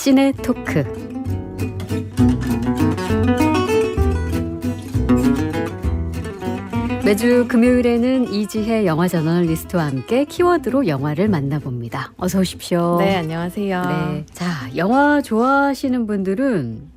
시네 토크. 매주 금요일에는 이지혜 영화 저널리스트와 함께 키워드로 영화를 만나봅니다. 어서 오십시오. 네, 안녕하세요. 네. 자, 영화 좋아하시는 분들은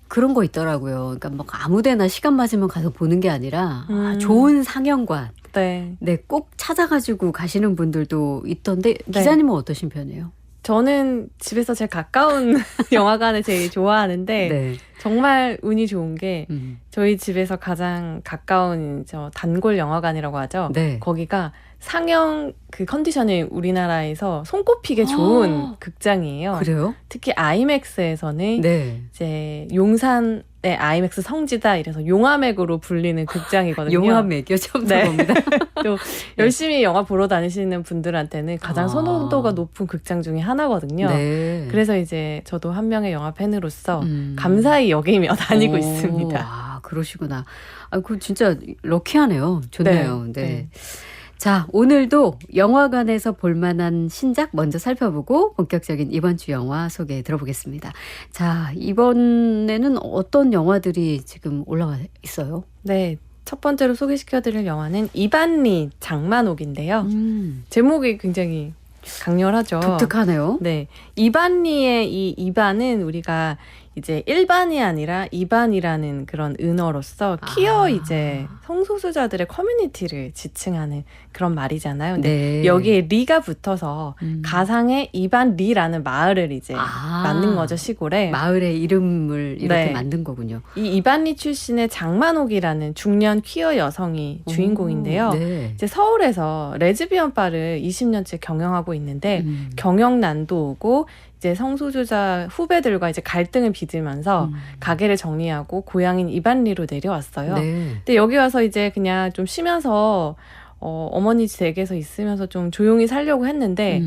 그런 거 있더라고요. 그러니까 막 아무데나 시간 맞으면 가서 보는 게 아니라 좋은 상영관. 네, 꼭 찾아가지고 가시는 분들도 있던데 기자님은 어떠신 편이에요? 저는 집에서 제일 가까운 영화관을 제일 좋아하는데 네. 정말 운이 좋은 게 저희 집에서 가장 가까운 저 단골 영화관이라고 하죠. 네. 거기가 상영 그 컨디션이 우리나라에서 손꼽히게 좋은 극장이에요. 그래요? 특히 아이맥스에서는 네. 이제 용산의 아이맥스 성지다 이래서 용화맥으로 불리는 극장이거든요. 용화맥이요? 처음 들어봅니다. 또 열심히 영화 보러 다니시는 분들한테는 가장 선호도가 높은 극장 중에 하나거든요. 네. 그래서 이제 저도 한 명의 영화 팬으로서 감사히 여기며 다니고 있습니다. 아, 그러시구나. 아, 그 진짜 럭키하네요. 좋네요. 네. 자, 오늘도 영화관에서 볼만한 신작 먼저 살펴보고 본격적인 이번 주 영화 소개 들어보겠습니다. 자, 이번에는 어떤 영화들이 지금 올라와 있어요? 네. 첫 번째로 소개시켜드릴 영화는 이반리 장만옥인데요. 제목이 굉장히 강렬하죠. 독특하네요. 네. 이반리의 이 이반은 우리가 이제 일반이 아니라 이반이라는 그런 은어로서 퀴어 이제 성소수자들의 커뮤니티를 지칭하는 그런 말이잖아요. 근데 네. 여기에 리가 붙어서 가상의 이반리라는 마을을 이제 만든 거죠, 시골에. 마을의 이름을 이렇게 네. 만든 거군요. 이 이반리 출신의 장만옥이라는 중년 퀴어 여성이 주인공인데요. 네. 이제 서울에서 레즈비언 바를 20년째 경영하고 있는데 경영 난도 오고 이제 성소수자 후배들과 이제 갈등을 빚으면서 가게를 정리하고 고향인 이반리로 내려왔어요. 네. 근데 여기 와서 이제 그냥 좀 쉬면서 어머니 댁에서 있으면서 좀 조용히 살려고 했는데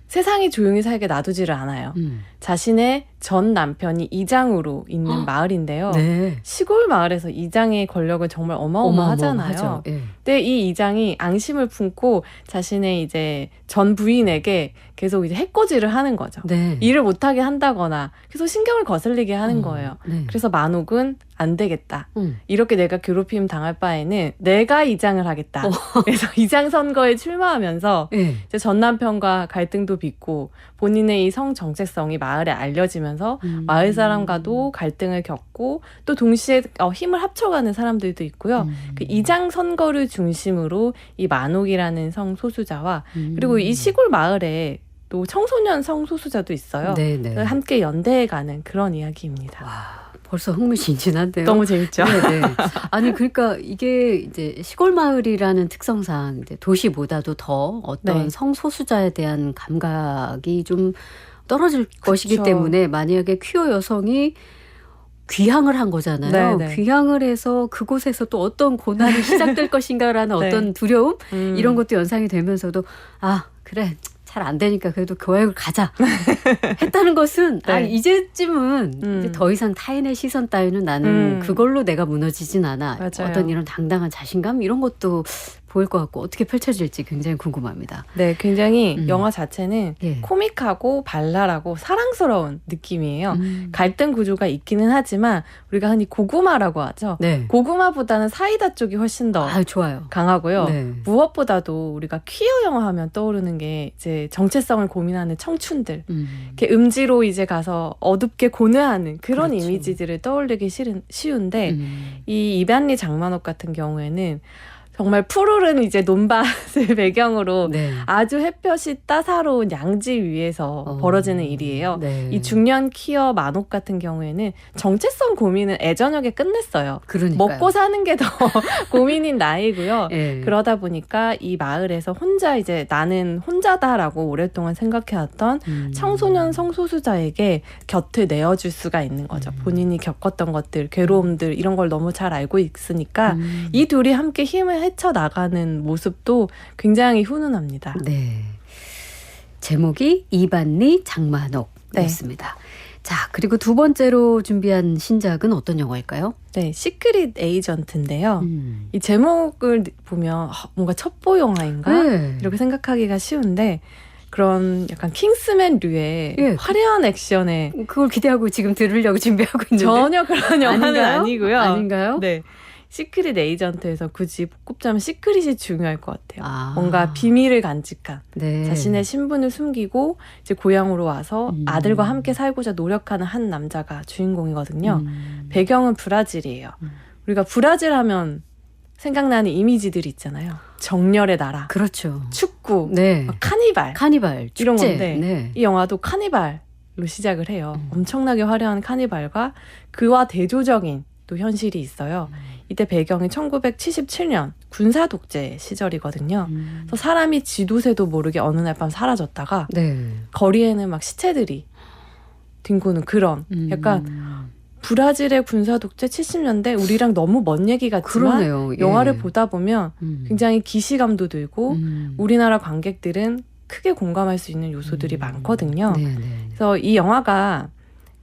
세상이 조용히 살게 놔두지를 않아요. 자신의 전 남편이 이장으로 있는 마을인데요. 네. 시골 마을에서 이장의 권력은 정말 어마어마하잖아요. 네. 근데 이 이장이 앙심을 품고 자신의 이제 전 부인에게 계속 이제 해코지를 하는 거죠. 네. 일을 못하게 한다거나 계속 신경을 거슬리게 하는 거예요. 네. 그래서 만옥은 안 되겠다. 이렇게 내가 괴롭힘 당할 바에는 내가 이장을 하겠다. 그래서 이장 선거에 출마하면서 네. 이제 전 남편과 갈등도 빚고 본인의 이 성 정체성이 마을에 알려지면서 마을 사람과도 갈등을 겪고 또 동시에 힘을 합쳐가는 사람들도 있고요. 그 이장 선거를 중심으로 이 만옥이라는 성소수자와 그리고 이 시골 마을에 또 청소년 성소수자도 있어요. 네네. 함께 연대해가는 그런 이야기입니다. 와. 벌써 흥미진진한데요. 너무 재밌죠. 네네. 아니 그러니까 이게 이제 시골 마을이라는 특성상 이제 도시보다도 더 어떤 성소수자에 대한 감각이 좀 떨어질 것이기 때문에 만약에 퀴어 여성이 귀향을 한 거잖아요. 네네. 귀향을 해서 그곳에서 또 어떤 고난이 시작될 것인가라는 어떤 두려움 이런 것도 연상이 되면서도 아 그래. 잘 안 되니까 그래도 교회를 가자 했다는 것은 이제쯤은 이제 더 이상 타인의 시선 따위는 나는 그걸로 내가 무너지진 않아. 맞아요. 어떤 이런 당당한 자신감 이런 것도 보일 것 같고 어떻게 펼쳐질지 굉장히 궁금합니다. 네, 굉장히 영화 자체는 예. 코믹하고 발랄하고 사랑스러운 느낌이에요. 갈등 구조가 있기는 하지만 우리가 흔히 고구마라고 하죠. 네. 고구마보다는 사이다 쪽이 훨씬 더 좋아요. 강하고요. 네. 무엇보다도 우리가 퀴어 영화 하면 떠오르는 게 이제 정체성을 고민하는 청춘들. 이렇게 음지로 이제 가서 어둡게 고뇌하는 그런 그렇죠. 이미지들을 떠올리기 쉬운데 이 이반리 장만옥 같은 경우에는 정말 푸르른 이제 논밭을 배경으로 아주 햇볕이 따사로운 양지 위에서 벌어지는 일이에요. 네. 이 중년 퀴어 만옥 같은 경우에는 정체성 고민은 애저녁에 끝냈어요. 그러니까요. 먹고 사는 게 더 고민인 나이고요. 네. 그러다 보니까 이 마을에서 혼자 이제 나는 혼자다라고 오랫동안 생각해왔던 청소년 성소수자에게 곁을 내어줄 수가 있는 거죠. 본인이 겪었던 것들, 괴로움들 이런 걸 너무 잘 알고 있으니까 이 둘이 함께 힘을 헤쳐나가는 모습도 굉장히 훈훈합니다. 네. 제목이 이반리 장만옥이었습니다. 자, 그리고 두 번째로 준비한 신작은 어떤 영화일까요? 네, 시크릿 에이전트인데요. 이 제목을 보면 뭔가 첩보 영화인가? 이렇게 생각하기가 쉬운데 그런 약간 킹스맨류의 예. 화려한 액션에 그걸 기대하고 지금 들으려고 준비하고 있는데 전혀 그런 영화는 아닌가요? 아니고요. 아닌가요? 네. 시크릿 에이전트에서 굳이 꼽자면 시크릿이 중요할 것 같아요. 아. 뭔가 비밀을 간직한 네. 자신의 신분을 숨기고 이제 고향으로 와서 아들과 함께 살고자 노력하는 한 남자가 주인공이거든요. 배경은 브라질이에요. 우리가 브라질 하면 생각나는 이미지들이 있잖아요. 정열의 나라, 그렇죠. 축구, 네. 카니발, 카니발 축제. 이런 건데 네. 이 영화도 카니발로 시작을 해요. 엄청나게 화려한 카니발과 그와 대조적인 또 현실이 있어요. 이때 배경이 1977년 군사 독재 시절이거든요. 그래서 사람이 지도새도 모르게 어느 날 밤 사라졌다가 네. 거리에는 막 시체들이 뒹구는 그런 약간 브라질의 군사 독재 70년대 우리랑 너무 먼 얘기 같지만 그러네요. 예. 영화를 보다 보면 굉장히 기시감도 들고 우리나라 관객들은 크게 공감할 수 있는 요소들이 많거든요. 네, 네. 그래서 이 영화가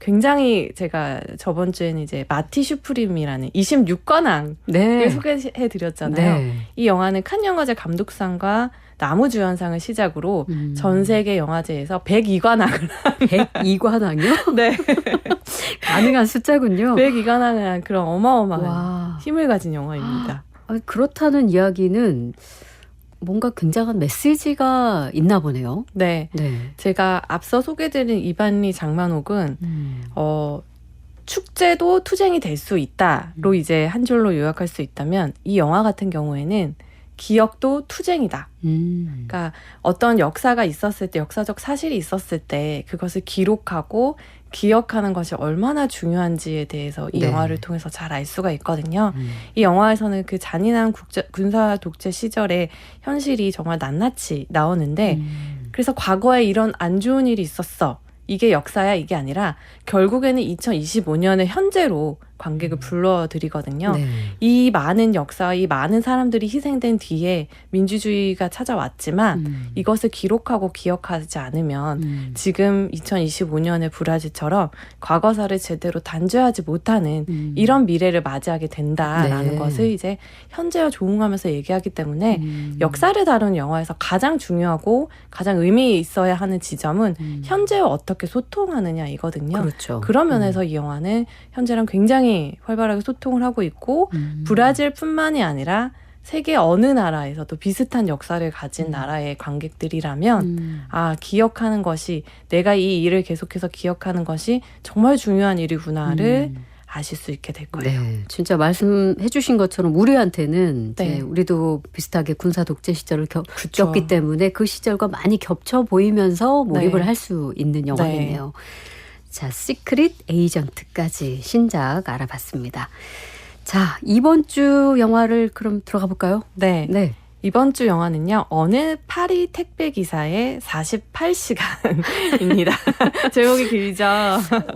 굉장히 제가 저번 주에는 이제 마티 슈프림이라는 26관왕을 네. 소개해드렸잖아요. 네. 이 영화는 칸 영화제 감독상과 나무주연상을 시작으로 전 세계 영화제에서 102관왕을 102관왕이요? 네. 가능한 숫자군요. 102관왕을 한 그런 어마어마한 와. 힘을 가진 영화입니다. 그렇다는 이야기는 뭔가 굉장한 메시지가 있나 보네요. 네. 네. 제가 앞서 소개드린 이반리 장만옥은 축제도 투쟁이 될 수 있다로 이제 한 줄로 요약할 수 있다면 이 영화 같은 경우에는 기억도 투쟁이다. 그러니까 어떤 역사가 있었을 때, 역사적 사실이 있었을 때 그것을 기록하고 기억하는 것이 얼마나 중요한지에 대해서 이 네. 영화를 통해서 잘 알 수가 있거든요. 이 영화에서는 그 잔인한 군사 독재 시절의 현실이 정말 낱낱이 나오는데 그래서 과거에 이런 안 좋은 일이 있었어. 이게 역사야 이게 아니라 결국에는 2025년의 현재로 관객을 불러들이거든요. 네. 이 많은 역사와 이 많은 사람들이 희생된 뒤에 민주주의가 찾아왔지만 이것을 기록하고 기억하지 않으면 지금 2025년의 브라질처럼 과거사를 제대로 단죄하지 못하는 이런 미래를 맞이하게 된다라는 네. 것을 이제 현재와 조응하면서 얘기하기 때문에 역사를 다루는 영화에서 가장 중요하고 가장 의미 있어야 하는 지점은 현재와 어떻게 소통하느냐 이거든요. 그렇죠. 그런 면에서 이 영화는 현재랑 굉장히 활발하게 소통을 하고 있고 브라질뿐만이 아니라 세계 어느 나라에서도 비슷한 역사를 가진 나라의 관객들이라면 기억하는 것이 내가 이 일을 계속해서 기억하는 것이 정말 중요한 일이구나를 아실 수 있게 될 거예요. 네, 진짜 말씀해 주신 것처럼 우리한테는 네. 이제 우리도 비슷하게 군사 독재 시절을 그쵸. 겪었기 때문에 그 시절과 많이 겹쳐 보이면서 몰입을 네. 할 수 있는 영화겠네요. 자, 시크릿 에이전트까지 신작 알아봤습니다. 자, 이번 주 영화를 그럼 들어가 볼까요? 네. 네. 이번 주 영화는요. 어느 파리 택배 기사의 48시간입니다. 제목이 길죠.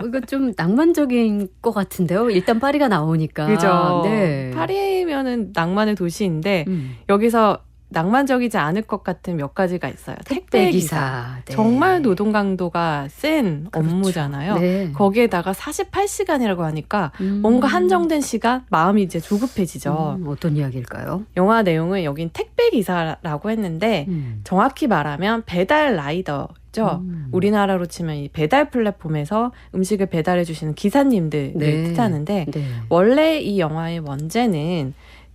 이거 좀 낭만적인 것 같은데요. 일단 파리가 나오니까. 그죠. 네. 파리면은 낭만의 도시인데 여기서 낭만적이지 않을 것 같은 몇 가지가 있어요. 택배 기사. 네. 정말 노동 강도가 센 그렇죠. 업무잖아요. 네. 거기에다가 48시간이라고 하니까 뭔가 한정된 시간 마음이 이제 조급해지죠. 어떤 이야기일까요? 영화 내용은 여긴 택배 기사라고 했는데 정확히 말하면 배달 라이더죠. 우리나라로 치면 이 배달 플랫폼에서 음식을 배달해 주시는 기사님들을 네. 뜻하는데 네. 원래 이 영화의 원제는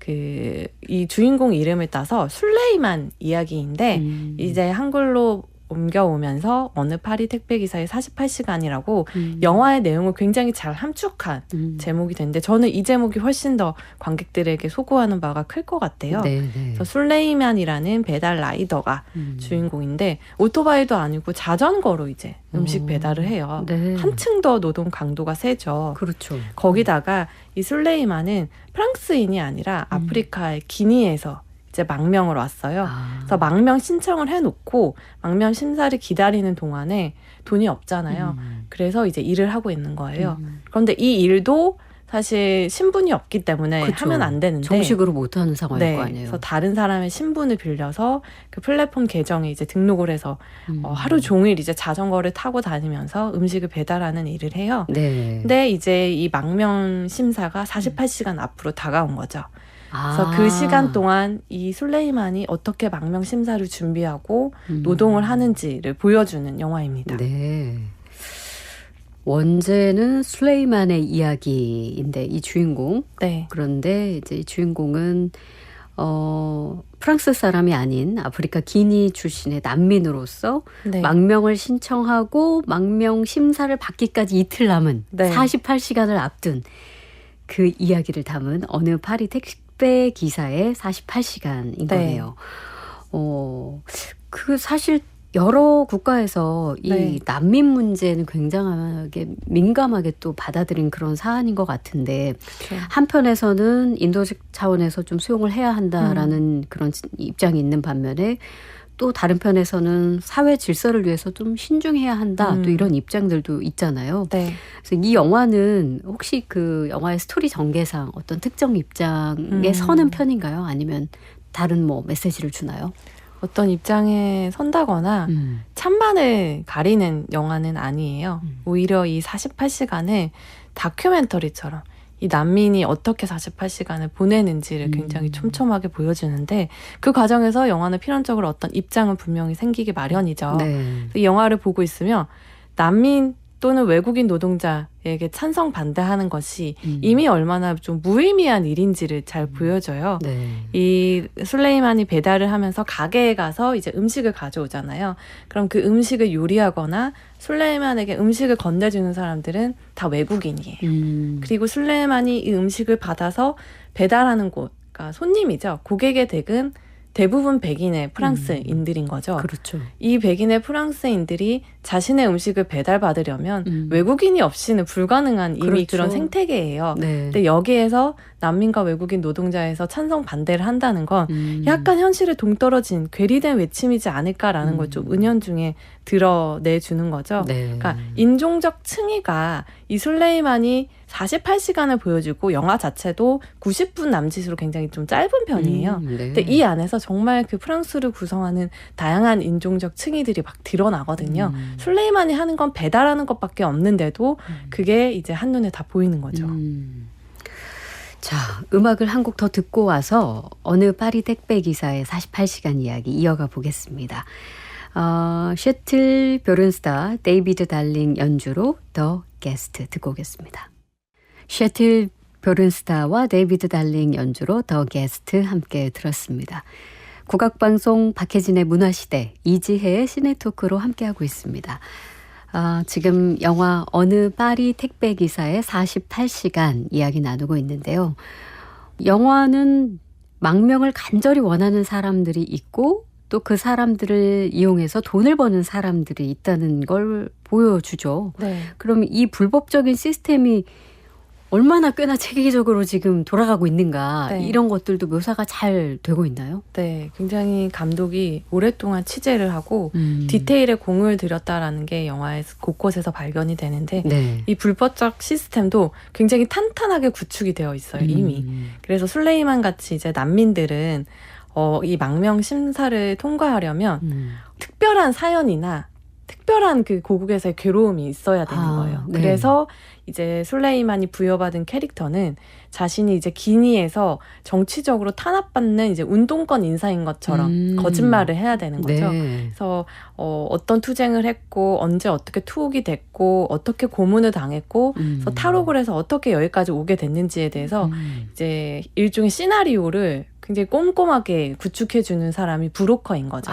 이 주인공 이름을 따서 술레이만 이야기인데 이제 한글로 옮겨오면서 어느 파리 택배기사의 48시간이라고 영화의 내용을 굉장히 잘 함축한 제목이 됐는데 저는 이 제목이 훨씬 더 관객들에게 소구하는 바가 클 것 같아요. 네, 네. 그래서 술레이만이라는 배달 라이더가 주인공인데 오토바이도 아니고 자전거로 이제 음식 배달을 해요. 네. 한층 더 노동 강도가 세죠. 그렇죠. 거기다가 이 술레이만은 프랑스인이 아니라 아프리카의 기니에서 이제 망명을 왔어요. 그래서 망명 신청을 해놓고 망명 심사를 기다리는 동안에 돈이 없잖아요. 그래서 이제 일을 하고 있는 거예요. 그런데 이 일도 사실 신분이 없기 때문에 그렇죠. 하면 안 되는데 정식으로 못하는 상황일 네, 거 아니에요. 그래서 다른 사람의 신분을 빌려서 그 플랫폼 계정에 이제 등록을 해서 하루 종일 이제 자전거를 타고 다니면서 음식을 배달하는 일을 해요. 네. 근데 이제 이 망명 심사가 48시간 앞으로 다가온 거죠. 그래서 그 시간 동안 이 술레이만이 어떻게 망명 심사를 준비하고 노동을 하는지를 보여주는 영화입니다. 네. 원제는 술레이만의 이야기인데 이 주인공. 네. 그런데 이제 이 주인공은 프랑스 사람이 아닌 아프리카 기니 출신의 난민으로서 네. 망명을 신청하고 망명 심사를 받기까지 이틀 남은 네. 48시간을 앞둔 그 이야기를 담은 어느 파리 택배 기사의 48시간인 네. 거네요. 그 사실 여러 국가에서 이 네. 난민 문제는 굉장하게 민감하게 또 받아들인 그런 사안인 것 같은데 그렇죠. 한편에서는 인도적 차원에서 좀 수용을 해야 한다라는 그런 입장이 있는 반면에 또 다른 편에서는 사회 질서를 위해서 좀 신중해야 한다 또 이런 입장들도 있잖아요. 네. 그래서 이 영화는 혹시 그 영화의 스토리 전개상 어떤 특정 입장에 서는 편인가요? 아니면 다른 뭐 메시지를 주나요? 어떤 입장에 선다거나 찬반을 가리는 영화는 아니에요. 오히려 이 48시간을 다큐멘터리처럼 이 난민이 어떻게 48시간을 보내는지를 굉장히 촘촘하게 보여주는데 그 과정에서 영화는 필연적으로 어떤 입장은 분명히 생기기 마련이죠. 네. 이 영화를 보고 있으면 난민 또는 외국인 노동자에게 찬성 반대하는 것이 이미 얼마나 좀 무의미한 일인지를 잘 보여줘요. 네. 이 술레이만이 배달을 하면서 가게에 가서 이제 음식을 가져오잖아요. 그럼 그 음식을 요리하거나 술레이만에게 음식을 건네주는 사람들은 다 외국인이에요. 그리고 술레이만이 이 음식을 받아서 배달하는 곳, 그러니까 손님이죠. 고객의 댁은 대부분 백인의 프랑스인들인 거죠. 그렇죠. 이 백인의 프랑스인들이 자신의 음식을 배달받으려면 외국인이 없이는 불가능한 이미 그렇죠. 그런 생태계예요. 네. 근데 여기에서 난민과 외국인 노동자에서 찬성 반대를 한다는 건 약간 현실에 동떨어진 괴리된 외침이지 않을까라는 걸 좀 은연중에 드러내주는 거죠. 네. 그러니까 인종적 층위가 이 술레이만이 48시간을 보여주고 영화 자체도 90분 남짓으로 굉장히 좀 짧은 편이에요. 네. 근데 이 안에서 정말 그 프랑스를 구성하는 다양한 인종적 층위들이 막 드러나거든요. 술레이만이 하는 건 배달하는 것밖에 없는데도 그게 이제 한눈에 다 보이는 거죠. 자, 음악을 한 곡 더 듣고 와서 어느 파리 택배 기사의 48시간 이야기 이어가 보겠습니다. 셰틀 벼른스타, 데이비드 달링 연주로 더 게스트 듣고 오겠습니다. 셰틀 벼른스타와 데이비드 달링 연주로 더 게스트 함께 들었습니다. 국악방송 박혜진의 문화시대, 이지혜의 시네토크로 함께하고 있습니다. 지금 영화 어느 파리 택배기사의 48시간 이야기 나누고 있는데요. 영화는 망명을 간절히 원하는 사람들이 있고 또 그 사람들을 이용해서 돈을 버는 사람들이 있다는 걸 보여주죠. 네. 그럼 이 불법적인 시스템이 얼마나 꽤나 체계적으로 지금 돌아가고 있는가 네. 이런 것들도 묘사가 잘 되고 있나요? 네, 굉장히 감독이 오랫동안 취재를 하고 디테일에 공을 들였다라는 게 영화의 곳곳에서 발견이 되는데 네. 이 불법적 시스템도 굉장히 탄탄하게 구축이 되어 있어요, 이미. 그래서 술레이만 같이 이제 난민들은 이 망명 심사를 통과하려면 특별한 사연이나 특별한 그 고국에서의 괴로움이 있어야 되는 거예요. 네. 그래서 이제 술레이만이 부여받은 캐릭터는 자신이 이제 기니에서 정치적으로 탄압받는 이제 운동권 인사인 것처럼 거짓말을 해야 되는 거죠. 네. 그래서 어떤 투쟁을 했고 언제 어떻게 투옥이 됐고 어떻게 고문을 당했고 그래서 탈옥을 해서 어떻게 여기까지 오게 됐는지에 대해서 이제 일종의 시나리오를 굉장히 꼼꼼하게 구축해주는 사람이 브로커인 거죠.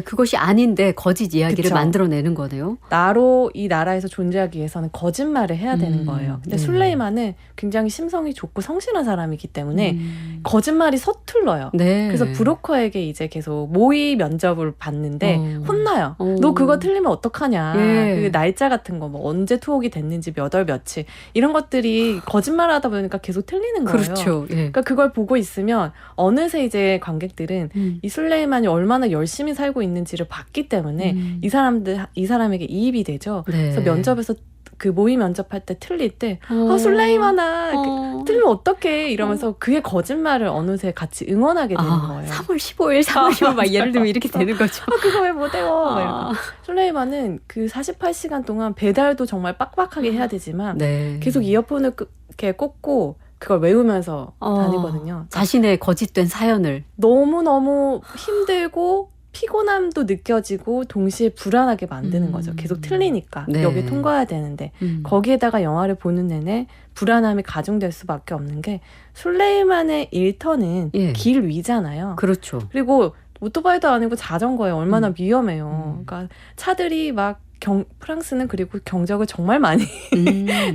그것이 아닌데 거짓 이야기를 그쵸. 만들어내는 거네요. 나로 이 나라에서 존재하기 위해서는 거짓말을 해야 되는 거예요. 근데 네. 술레이만은 굉장히 심성이 좋고 성실한 사람이기 때문에 거짓말이 서툴러요. 네. 그래서 브로커에게 이제 계속 모의 면접을 받는데 혼나요. 너 그거 틀리면 어떡하냐. 예. 그 날짜 같은 거 뭐 언제 투옥이 됐는지 몇 월 며칠 이런 것들이 거짓말하다 보니까 계속 틀리는 거예요. 그렇죠. 예. 그러니까 그걸 보고 있으면 어느새 이제 관객들은 이 술레이만이 얼마나 열심히 살고 있는지를 봤기 때문에 이 사람에게 이입이 되죠. 네. 그래서 면접에서 그 모의 면접할 때 틀릴 때 술레이만아 틀리면 어떡해 이러면서 그의 거짓말을 어느새 같이 응원하게 되는 거예요. 3월 15일, 3월 15일 막 예를 들면 이렇게 되는 거죠. 그거 왜 못 외워? 막 이러고. 술레이만은 그 48시간 동안 배달도 정말 빡빡하게 해야 되지만 네. 계속 이어폰을 이렇게 꽂고 그걸 외우면서 다니거든요. 자신의 거짓된 사연을. 너무너무 힘들고 피곤함도 느껴지고 동시에 불안하게 만드는 거죠. 계속 틀리니까. 네. 여기 통과해야 되는데 거기에다가 영화를 보는 내내 불안함이 가중될 수밖에 없는 게 술레이만의 일터는 예. 길 위잖아요. 그렇죠. 그리고 오토바이도 아니고 자전거예요. 얼마나 위험해요. 그러니까 차들이 막 프랑스는 그리고 경적을 정말 많이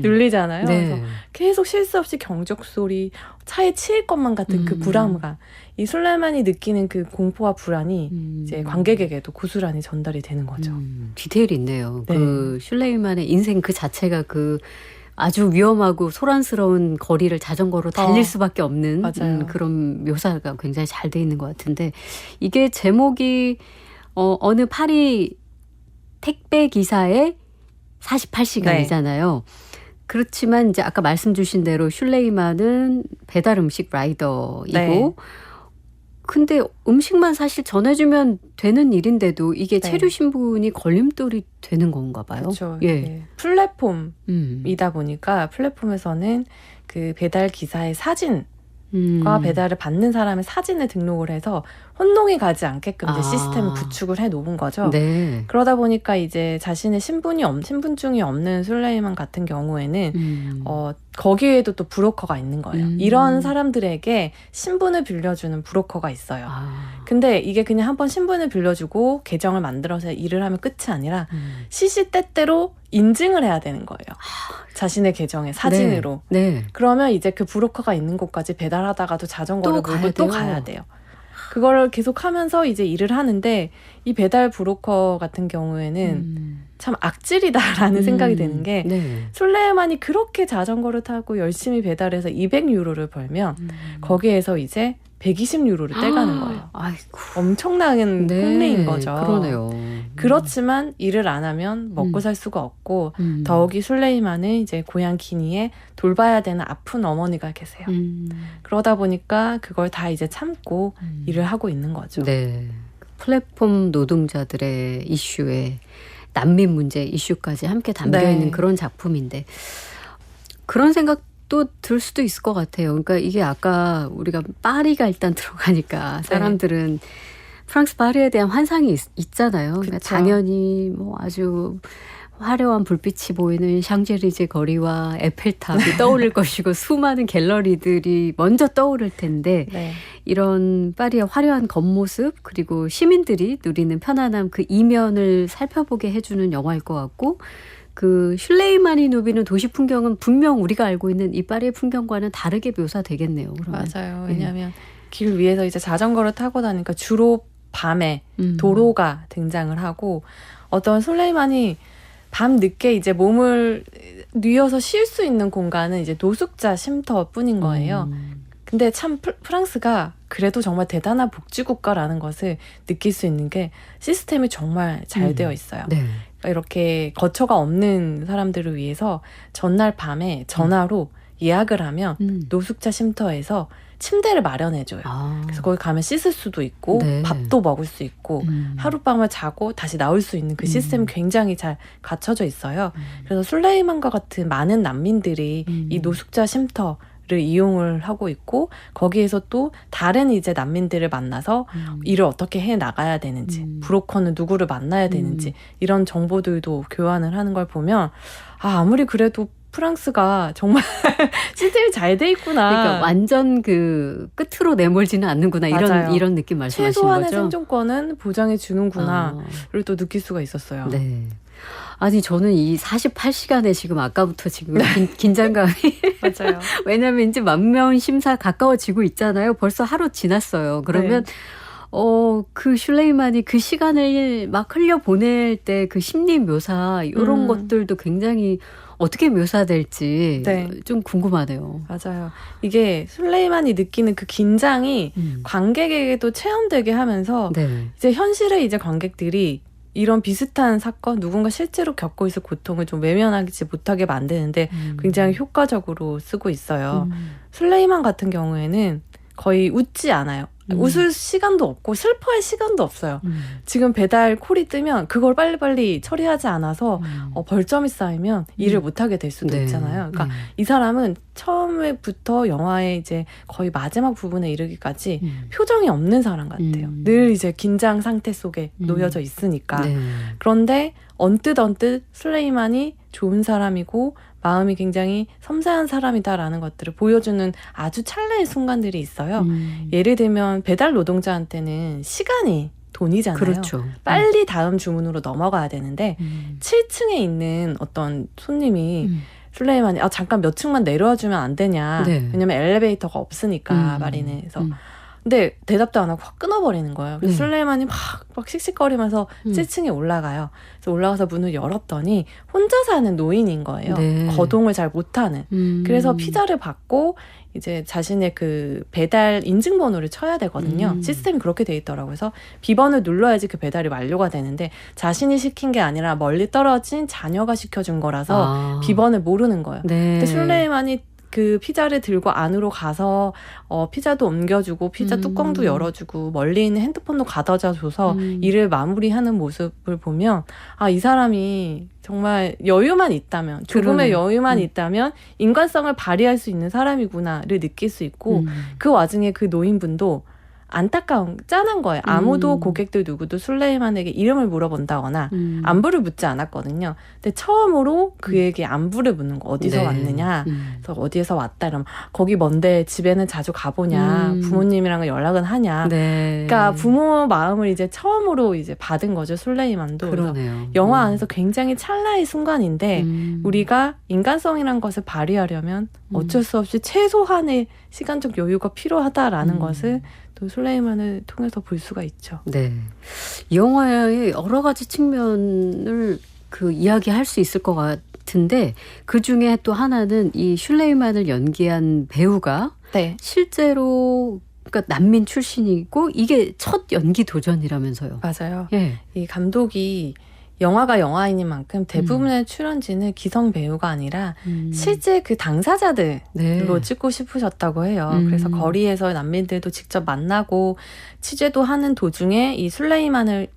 눌리잖아요. 네. 그래서 계속 실수 없이 경적 소리, 차에 치일 것만 같은 그 불안감. 이 술레이만이 느끼는 그 공포와 불안이 이제 관객에게도 고스란히 전달이 되는 거죠. 디테일이 있네요. 네. 그 슐레이만의 인생 그 자체가 그 아주 위험하고 소란스러운 거리를 자전거로 달릴 수밖에 없는 그런 묘사가 굉장히 잘 돼 있는 것 같은데, 이게 제목이 어느 파리 택배 기사의 48시간이잖아요. 네. 그렇지만 이제 아까 말씀 주신 대로 슐레이만은 배달 음식 라이더이고, 네. 근데 음식만 사실 전해주면 되는 일인데도 이게 네. 체류 신분이 걸림돌이 되는 건가 봐요. 그렇죠. 예. 플랫폼이다 보니까 플랫폼에서는 그 배달 기사의 사진과 배달을 받는 사람의 사진을 등록을 해서 혼동이 가지 않게끔 이제 시스템을 구축을 해 놓은 거죠. 네. 그러다 보니까 이제 자신의 신분증이 없는 술레이만 같은 경우에는 거기에도 또 브로커가 있는 거예요. 이런 사람들에게 신분을 빌려주는 브로커가 있어요. 근데 이게 그냥 한번 신분을 빌려주고 계정을 만들어서 일을 하면 끝이 아니라 시시때때로 인증을 해야 되는 거예요. 자신의 계정에 사진으로. 네. 네. 그러면 이제 그 브로커가 있는 곳까지 배달하다가도 자전거를 몰고 또 가야 돼요. 그거를 계속 하면서 이제 일을 하는데, 이 배달 브로커 같은 경우에는 참 악질이다라는 생각이 드는 게, 네. 술레이만이 그렇게 자전거를 타고 열심히 배달해서 200유로를 벌면 거기에서 이제 120유로를 떼가는 거예요. 아이고. 엄청난 폭리인 거죠. 그러네요. 그렇지만 일을 안 하면 먹고 살 수가 없고, 더욱이 술레이만은 이제 고향 기니에 돌봐야 되는 아픈 어머니가 계세요. 그러다 보니까 그걸 다 이제 참고 일을 하고 있는 거죠. 네. 플랫폼 노동자들의 이슈에 난민 문제 이슈까지 함께 담겨있는 네. 그런 작품인데, 그런 생각 또 들 수도 있을 것 같아요. 그러니까 이게 아까 우리가 파리가 일단 들어가니까 사람들은 네. 프랑스 파리에 대한 환상이 있잖아요. 그러니까 당연히 뭐 아주 화려한 불빛이 보이는 샹젤리제 거리와 에펠탑이 떠오를 것이고 수많은 갤러리들이 먼저 떠오를 텐데 네. 이런 파리의 화려한 겉모습 그리고 시민들이 누리는 편안함 그 이면을 살펴보게 해주는 영화일 것 같고, 그 슐레이만이 누비는 도시 풍경은 분명 우리가 알고 있는 이 파리의 풍경과는 다르게 묘사되겠네요. 그러면. 맞아요. 왜냐하면 길 위에서 이제 자전거를 타고 다니니까 주로 밤에 도로가 등장을 하고, 어떤 술레이만이 밤 늦게 이제 몸을 뉘어서 쉴 수 있는 공간은 이제 노숙자 쉼터뿐인 거예요. 근데 참 프랑스가 그래도 정말 대단한 복지국가라는 것을 느낄 수 있는 게 시스템이 정말 잘 되어 있어요. 네. 이렇게 거처가 없는 사람들을 위해서 전날 밤에 전화로 예약을 하면 노숙자 쉼터에서 침대를 마련해줘요. 그래서 거기 가면 씻을 수도 있고 네. 밥도 먹을 수 있고 하룻밤을 자고 다시 나올 수 있는 그 시스템이 굉장히 잘 갖춰져 있어요. 그래서 술레이만과 같은 많은 난민들이 이 노숙자 쉼터 를 이용을 하고 있고, 거기에서 또 다른 이제 난민들을 만나서 일을 어떻게 해 나가야 되는지, 브로커는 누구를 만나야 되는지 이런 정보들도 교환을 하는 걸 보면 아무리 그래도 프랑스가 정말 시스템이 잘 돼 있구나. 그러니까 완전 그 끝으로 내몰지는 않는구나. 이런 느낌 말씀하시는 최소한의 거죠? 생존권은 보장해 주는구나를 또 느낄 수가 있었어요. 네. 아니 저는 이 48시간에 지금 아까부터 지금 긴장감이 맞아요. 왜냐하면 이제 만면 심사 가까워지고 있잖아요. 벌써 하루 지났어요. 그러면 네. 그 슐레이만이 그 시간을 막 흘려보낼 때 그 심리 묘사 이런 것들도 굉장히 어떻게 묘사될지 네. 좀 궁금하네요. 맞아요. 이게 술레이만이 느끼는 그 긴장이 관객에게도 체험되게 하면서 네. 이제 현실의 이제 관객들이 이런 비슷한 사건, 누군가 실제로 겪고 있을 고통을 좀 외면하지 못하게 만드는데 굉장히 효과적으로 쓰고 있어요. 술레이만 같은 경우에는 거의 웃지 않아요. 웃을 시간도 없고 슬퍼할 시간도 없어요. 지금 배달 콜이 뜨면 그걸 빨리빨리 처리하지 않아서 벌점이 쌓이면 일을 못하게 될 수도 네. 있잖아요. 그러니까 이 사람은 처음에부터 영화의 이제 거의 마지막 부분에 이르기까지 표정이 없는 사람 같아요. 늘 이제 긴장 상태 속에 놓여져 있으니까. 네. 그런데 언뜻 술레이만이 좋은 사람이고 마음이 굉장히 섬세한 사람이다라는 것들을 보여주는 아주 찰나의 순간들이 있어요. 예를 들면 배달 노동자한테는 시간이 돈이잖아요. 그렇죠. 빨리 다음 주문으로 넘어가야 되는데 7층에 있는 어떤 손님이 술레이만이 잠깐 몇 층만 내려와 주면 안 되냐. 네. 왜냐면 엘리베이터가 없으니까 마리네에서. 근데 대답도 안 하고 확 끊어버리는 거예요. 그래서 술레이만이 막 씩씩거리면서 7층에 올라가요. 그래서 올라가서 문을 열었더니 혼자 사는 노인인 거예요. 네. 거동을 잘 못하는. 그래서 피자를 받고 이제 자신의 그 배달 인증번호를 쳐야 되거든요. 시스템이 그렇게 돼 있더라고요. 그래서 B번을 눌러야지 그 배달이 완료가 되는데 자신이 시킨 게 아니라 멀리 떨어진 자녀가 시켜준 거라서 B번을 모르는 거예요. 네. 근데 술레이만이 그 피자를 들고 안으로 가서 피자도 옮겨주고 피자 뚜껑도 열어주고 멀리 있는 핸드폰도 가져다 줘서 일을 마무리하는 모습을 보면 이 사람이 정말 여유만 있다면 조금의 여유만 있다면 인간성을 발휘할 수 있는 사람이구나를 느낄 수 있고 그 와중에 그 노인분도 안타까운 짠한 거예요. 아무도 고객들 누구도 술레이만에게 이름을 물어본다거나 안부를 묻지 않았거든요. 근데 처음으로 그에게 안부를 묻는 거. 어디서 네. 왔느냐. 그래서 어디에서 왔다 이러면 거기 먼데 집에는 자주 가보냐. 부모님이랑 연락은 하냐. 네. 그러니까 부모 마음을 이제 처음으로 이제 받은 거죠. 술레이만도. 그러네요. 영화 안에서 굉장히 찰나의 순간인데 우리가 인간성이란 것을 발휘하려면 어쩔 수 없이 최소한의 시간적 여유가 필요하다라는 것을 또 술레이만을 통해서 볼 수가 있죠. 네. 이 영화의 여러 가지 측면을 이야기할 수 있을 것 같은데 그 중에 또 하나는 이 슐레이만을 연기한 배우가 네. 실제로 그러니까 난민 출신이고 이게 첫 연기 도전이라면서요. 맞아요. 예. 이 감독이 영화가 영화인 만큼 대부분의 출연진을 기성 배우가 아니라 실제 그 당사자들로 네. 찍고 싶으셨다고 해요. 그래서 거리에서 난민들도 직접 만나고 취재도 하는 도중에 이 술레이만을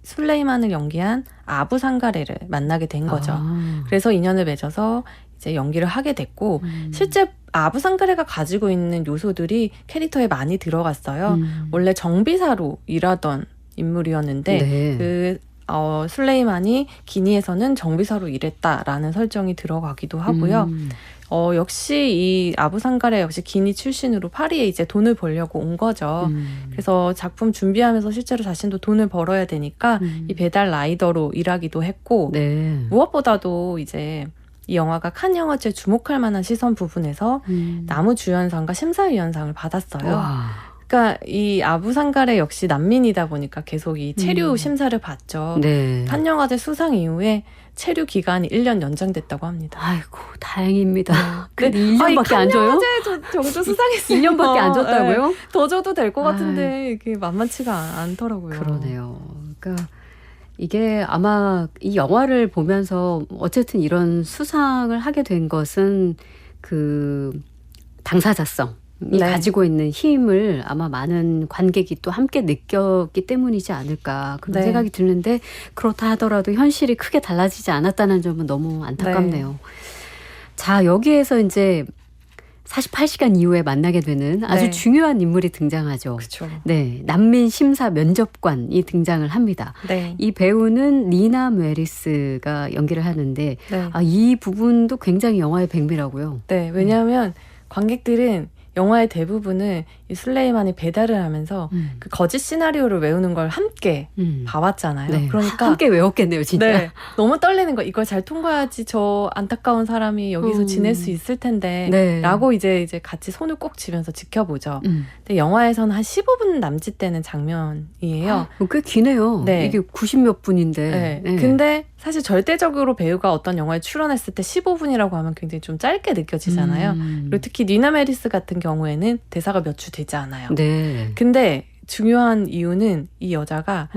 연기한 아부 상가레를 만나게 된 거죠. 그래서 인연을 맺어서 이제 연기를 하게 됐고 실제 아부 상가레가 가지고 있는 요소들이 캐릭터에 많이 들어갔어요. 원래 정비사로 일하던 인물이었는데 네. 술레이만이 기니에서는 정비사로 일했다라는 설정이 들어가기도 하고요. 역시 이 아부 상가레 역시 기니 출신으로 파리에 이제 돈을 벌려고 온 거죠. 그래서 작품 준비하면서 실제로 자신도 돈을 벌어야 되니까 이 배달 라이더로 일하기도 했고 네. 무엇보다도 이제 이 영화가 칸 영화제 주목할 만한 시선 부분에서 나무주연상과 심사위원상을 받았어요. 와. 그러니까 이 아부 상가레 역시 난민이다 보니까 계속 이 체류 심사를 받죠. 네. 칸 영화제 수상 이후에 체류 기간이 1년 연장됐다고 합니다. 아이고 다행입니다. 네. 1년밖에 안 줘요? 정도 수상했어요. 1년밖에 안 줬다고요? 네. 더 줘도 될 것 같은데 이게 만만치가 않더라고요. 그러네요. 그러니까 이게 아마 이 영화를 보면서 어쨌든 이런 수상을 하게 된 것은 그 당사자성. 이 네. 가지고 있는 힘을 아마 많은 관객이 또 함께 느꼈기 때문이지 않을까 그런 네. 생각이 드는데 그렇다 하더라도 현실이 크게 달라지지 않았다는 점은 너무 안타깝네요. 네. 자, 여기에서 이제 48시간 이후에 만나게 되는 아주 네. 중요한 인물이 등장하죠. 그렇죠. 네, 난민 심사 면접관이 등장을 합니다. 네. 이 배우는 리나 메리스가 연기를 하는데 네. 이 부분도 굉장히 영화의 백미라고요. 네. 왜냐하면 관객들은 영화의 대부분을 이 술레이만이 배달을 하면서 그 거짓 시나리오를 외우는 걸 함께 봐왔잖아요. 네. 그러니까 함께 외웠겠네요, 진짜. 네, 너무 떨리는 거. 이걸 잘 통과해야지 저 안타까운 사람이 여기서 지낼 수 있을 텐데 네. 라고 이제 같이 손을 꼭 쥐면서 지켜보죠. 근데 영화에서는 한 15분 남짓 되는 장면이에요. 꽤 기네요. 네. 이게 90몇 분인데. 네. 네. 근데 사실 절대적으로 배우가 어떤 영화에 출연했을 때 15분이라고 하면 굉장히 좀 짧게 느껴지잖아요. 그리고 특히 니나 메리스 같은 경우에는 대사가 몇 주 되지 않아요. 네. 근데 중요한 이유는 이 여자가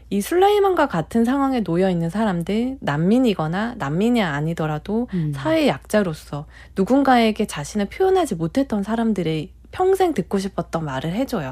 이 술레이만과 같은 상황에 놓여 있는 사람들, 난민이거나 난민이 아니더라도 사회의 약자로서 누군가에게 자신을 표현하지 못했던 사람들의 평생 듣고 싶었던 말을 해줘요.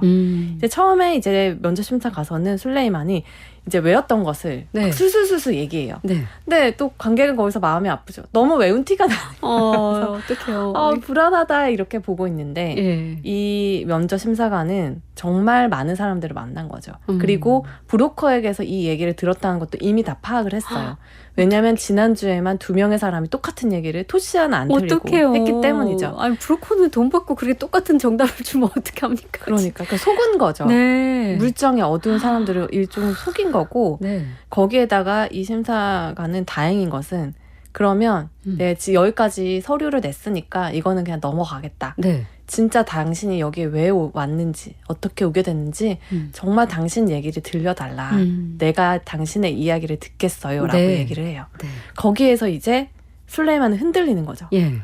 이제 처음에 이제 면접 심사 가서는 술레이만이 이제 외웠던 것을 네. 막 술술술술 얘기해요. 네. 근데 또 관객은 거기서 마음이 아프죠. 너무 외운 티가 나요. 어떡해요. 불안하다 이렇게 보고 있는데 예. 이 면접 심사관은 정말 많은 사람들을 만난 거죠. 그리고 브로커에게서 이 얘기를 들었다는 것도 이미 다 파악을 했어요. 왜냐하면 지난주에만 2명의 사람이 똑같은 얘기를 토시 하나 안 틀리고 어떡해요. 했기 때문이죠. 아니, 브로커는 돈 받고 그렇게 똑같은 정답을 주면 어떻게 합니까? 그러니까 속은 거죠. 네. 물정이 어두운 사람들을 일종의 속인 거고 네. 거기에다가 이 심사관은 다행인 것은 그러면 네, 여기까지 서류를 냈으니까 이거는 그냥 넘어가겠다. 네. 진짜 당신이 여기에 왜 왔는지 어떻게 오게 됐는지 정말 당신 얘기를 들려달라. 내가 당신의 이야기를 듣겠어요 라고 네. 얘기를 해요. 네. 거기에서 이제 술레이만은 흔들리는 거죠. 예.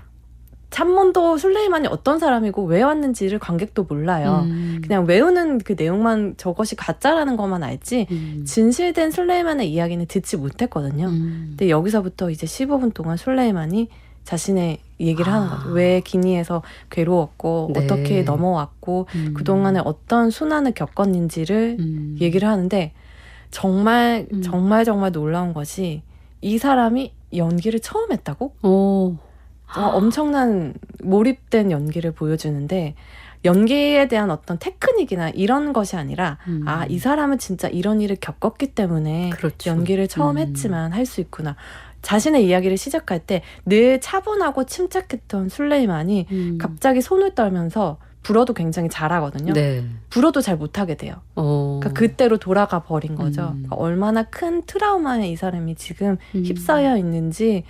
참몬도 술레이만이 어떤 사람이고 왜 왔는지를 관객도 몰라요. 그냥 외우는 그 내용만 저것이 가짜라는 것만 알지 진실된 술레이만의 이야기는 듣지 못했거든요. 근데 여기서부터 이제 15분 동안 술레이만이 자신의 얘기를 하는 거죠. 왜 기니에서 괴로웠고 네. 어떻게 넘어왔고 그동안에 어떤 순환을 겪었는지를 얘기를 하는데 정말 놀라운 것이 이 사람이 연기를 처음 했다고? 엄청난 몰입된 연기를 보여주는데 연기에 대한 어떤 테크닉이나 이런 것이 아니라 이 사람은 진짜 이런 일을 겪었기 때문에 그렇죠. 연기를 처음 했지만 할 수 있구나. 자신의 이야기를 시작할 때 늘 차분하고 침착했던 술레이만이 갑자기 손을 떨면서 불어도 굉장히 잘하거든요. 네. 불어도 잘 못하게 돼요. 그러니까 그때로 돌아가 버린 거죠. 그러니까 얼마나 큰 트라우마에 이 사람이 지금 휩싸여 있는지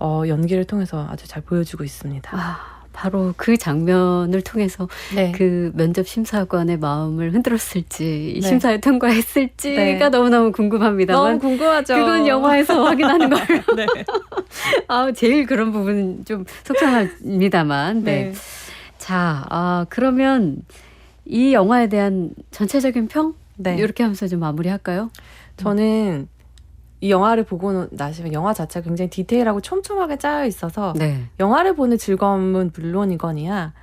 연기를 통해서 아주 잘 보여주고 있습니다. 바로 그 장면을 통해서 네. 그 면접 심사관의 마음을 흔들었을지 네. 심사에 통과했을지가 네. 너무너무 궁금합니다만 너무 궁금하죠. 그건 영화에서 확인하는 걸로. 네. 제일 그런 부분은 좀 속상합니다만. 네. 네. 자, 그러면 이 영화에 대한 전체적인 평? 네. 이렇게 하면서 좀 마무리할까요? 저는 이 영화를 보고 나시면 영화 자체가 굉장히 디테일하고 촘촘하게 짜여 있어서 네. 영화를 보는 즐거움은 물론이거니와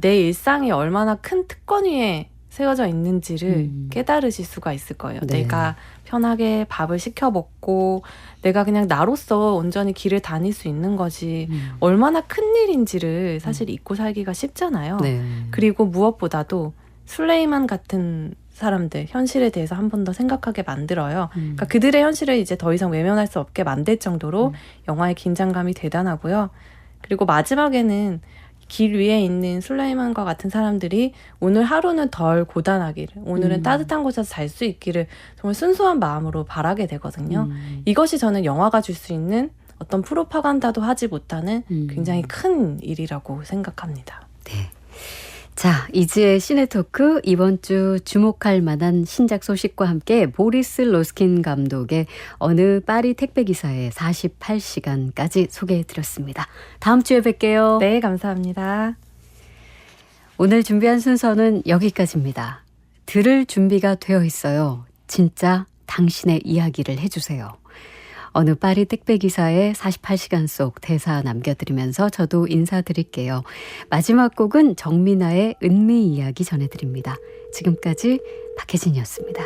내 일상이 얼마나 큰 특권 위에 세워져 있는지를 깨달으실 수가 있을 거예요. 네. 내가 편하게 밥을 시켜 먹고 내가 그냥 나로서 온전히 길을 다닐 수 있는 것이 얼마나 큰 일인지를 사실 잊고 살기가 쉽잖아요. 네. 그리고 무엇보다도 술레이만 같은 사람들 현실에 대해서 한 번 더 생각하게 만들어요. 그러니까 그들의 현실을 이제 더 이상 외면할 수 없게 만들 정도로 영화의 긴장감이 대단하고요. 그리고 마지막에는 길 위에 있는 술레이만과 같은 사람들이 오늘 하루는 덜 고단하기를, 오늘은 따뜻한 곳에서 잘 수 있기를 정말 순수한 마음으로 바라게 되거든요. 이것이 저는 영화가 줄 수 있는 어떤 프로파간다도 하지 못하는 굉장히 큰 일이라고 생각합니다. 네. 자, 이지의 시네토크 이번 주 주목할 만한 신작 소식과 함께 보리스 로스킨 감독의 어느 파리 택배기사의 48시간까지 소개해드렸습니다. 다음 주에 뵐게요. 네, 감사합니다. 오늘 준비한 순서는 여기까지입니다. 들을 준비가 되어 있어요. 진짜 당신의 이야기를 해주세요. 어느 파리 택배기사의 48시간 속 대사 남겨드리면서 저도 인사드릴게요. 마지막 곡은 정민아의 은미 이야기 전해드립니다. 지금까지 박혜진이었습니다.